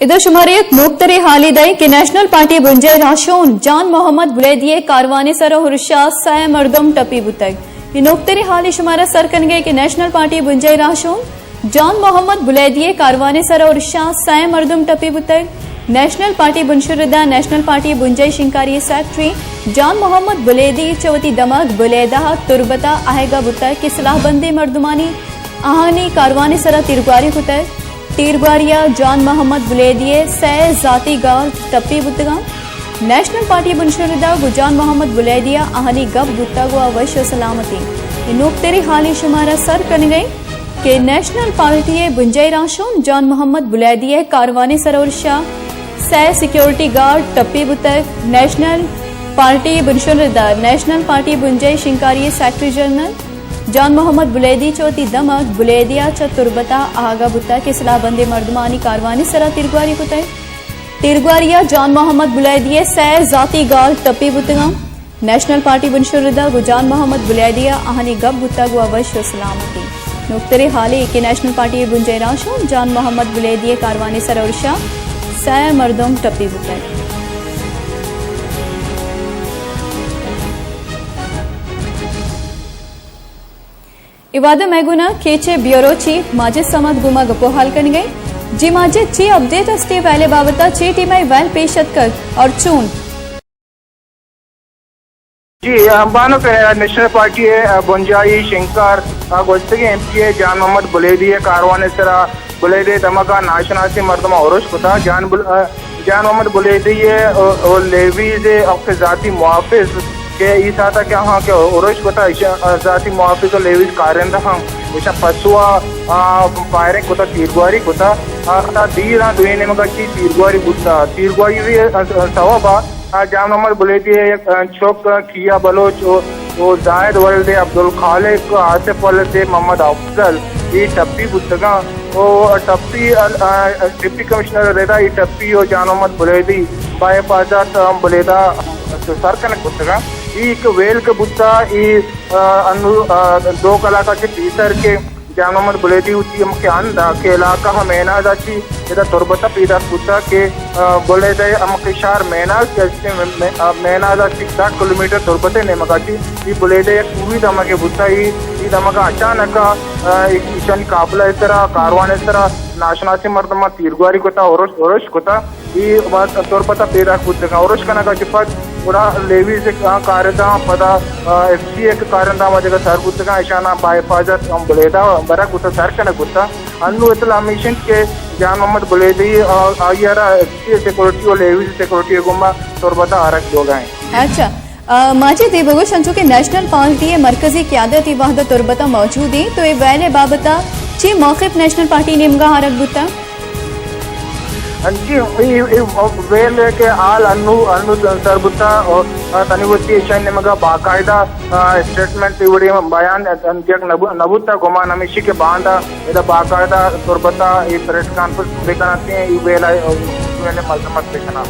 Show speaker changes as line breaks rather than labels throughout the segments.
इधर शुमारियत मुख्तरे हालिदई कि national party बुंजे राशोन जान मोहम्मद बुलेदिये कारवानी सर हुरशा सय मर्दम टपी बुतग ये नुक्तरे हाली शुमारा सर कनगे कि नेशनल पार्टी बुंजे राशोन जान मोहम्मद बुलेदिये कारवानी सर हुरशा सय मर्दम टपी बुतग नेशनल पार्टी बुनशुरदा नेशनल पार्टी बुंजे शिंकारी सेक्रेटरी जान मोहम्मद बुलेदी चवती दमक बुलेदा तुरबता आहेगा बुतग कि सलाहबंदी मर्दमानी आहानी कारवानी सरा तिरगारी बुतग तीरबारिया जान मोहम्मद बुलेदिये सै जाती गाल टप्पी बुतगा नेशनल पार्टी बुनशुरदा गुजान मोहम्मद बुलेदिया आहनी गब बुतगो अवश्य सलामती नुक्तेरी हाली शुमारा सर कन गई कि नेशनल पार्टी बुंजई राशों जान मोहम्मद बुलेदिये कारवानी सरोरशा सै सिक्योरिटी गार्ड टप्पी बुतग नेशनल पार्टी बुनशुरदा नेशनल पार्टी बुंजई शिंकारी सेक्रेटरी जनरल जान मोहम्मद बुलेदी चौथी दमक बुलेदिया तुरबता आगा बुता के सलाहबंदी मर्दमानी कारवानी सरा तिरगवारी बुतय तिरगवारिया जान मोहम्मद बुलेदिये सै जाती गाल टप्पी बुतगा नेशनल पार्टी बुनशुरदा गुजान मोहम्मद बुलेदिया आहनी गब बुता गु अवश्य सलामती नुक्तरे हाले के नेशनल पार्टी बुंजय राशो जान मोहम्मद बुलेदिये कारवानी सरोरशा सै मर्दम टप्पी बुतय इवादा मैगुना केचे ब्यूरो चीफ माजिद समद गुमा गपो हाल कन गई जी माजिद ची अपडेट अस्ते वैले बाबता ची टीमाई वैल पेशत कर और चून
जी बानो के नेशनल पार्टी बुंजाई शिंकार गोस्तगी एमपी जान मोहम्मद बुलेदी कारवाने सरा बुलेदी दमका नाशनासी मर्दमा औरश कुता जान मोहम्मद बुलेदी लेवी से आपके जाती मुआफिज के ईसाता क्या हाँ के औरश कुता जाती मुआफिज और लेवी कारिंदा हाँ इशा पसुआ फायरिंग कुता तीरगवारी कुता दीर दुएने मगा ची तीरगवारी कुता तीरगवारी भी सवाबा जान मोहम्मद बुलेदी चौक किया बलोच वो जायद वल्दे अब्दुल खालिक आसिफ वल्दे मोहम्मद अफजल ये टप्पी बुतगा वो टप्पी डिप्टी कमिश्नर रेदा ये टप्पी और जान मोहम्मद बुलेदी बाय फाजात बुलेदा सर कनक बुतगा एक वेल के बुत्ता दो कलाकार के टीचर के जान मोहम्मद बुलेदी उसी के अंदा के इलाका हम मेनाज अच्छी इधर तुरबता पीदा बुत्ता के बोले दे हम किशार मेनाज मेनाज अच्छी 60 किलोमीटर तुरबते ने मगाची ये बोले दे पूरी दमा के बुत्ता ये दमा का अचानक एक ईशानी काफला इस तरह कारवान इस तरह नाशनासी मर्दमा तीरगवारी कोता औरश कोता ये तुरबता पीदा बुत्ता औरश कना का चिपत पूरा लेवी से कार्यदा पदा एफसीए के कार्यदा मजेगा सर बुत्ता ईशाना बायफाजत हम बुलेदा बरा कुता सर कना कुता अन्नु इतला मिशन के जान मोहम्मद बुलेदी आयरा एफसीए सिक्योरिटी और लेवी सिक्योरिटी गुम्मा तुरबता आरक लोग हैं।
अच्छा माजिद ये बगो शंचो के नेशनल पार्टी मरकजी क़यादती वहदत तुरबता मौजूद है तो ये वैले बाबता ची मौक़िफ़ नेशनल पार्टी निमगा हरक बुता
जी वेल के आल अन्नु सरबुता और तनिवती ईशान निमगा बाकायदा स्टेटमेंट इवड़ी बयान जग नबुता गुमा नमिशी के बांधा इधर बाकायदा तुरबता ये प्रेस कॉन्फ्रेंस बेकनाते हैं ये वेला वेले मल्तमत बेकना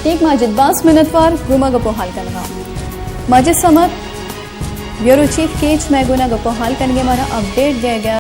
ठीक माजिद 20 मिनट पर गुमा गपो हाल करना माजिद समद ब्यूरो चीफ केच मैगुना गपो हाल करने हमारा अपडेट दिया गया।